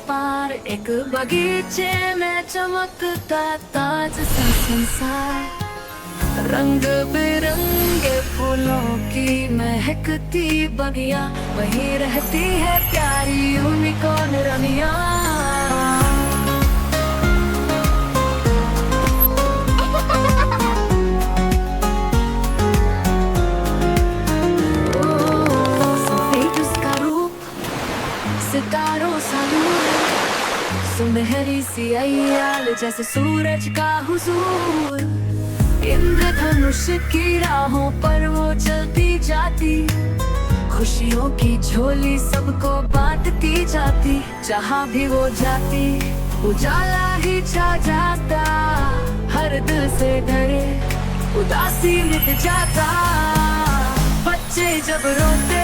पार एक बगीचे में चमकता ताज सा संसार। रंग बिरंगे फूलों की महकती बगिया, वहीं रहती है प्यारी यूनिकॉर्न रमिया। सितारों सा नूर, सुनहरी सी अय्याल जैसे सूरज का हुजूर। इंद्रधनुष की राहों पर वो चलती जाती, खुशियों की झोली सबको बांटती जाती। जहाँ भी वो जाती उजाला ही छा जाता, हर दिल से डरे उदासी मिट जाता। बच्चे जब रोते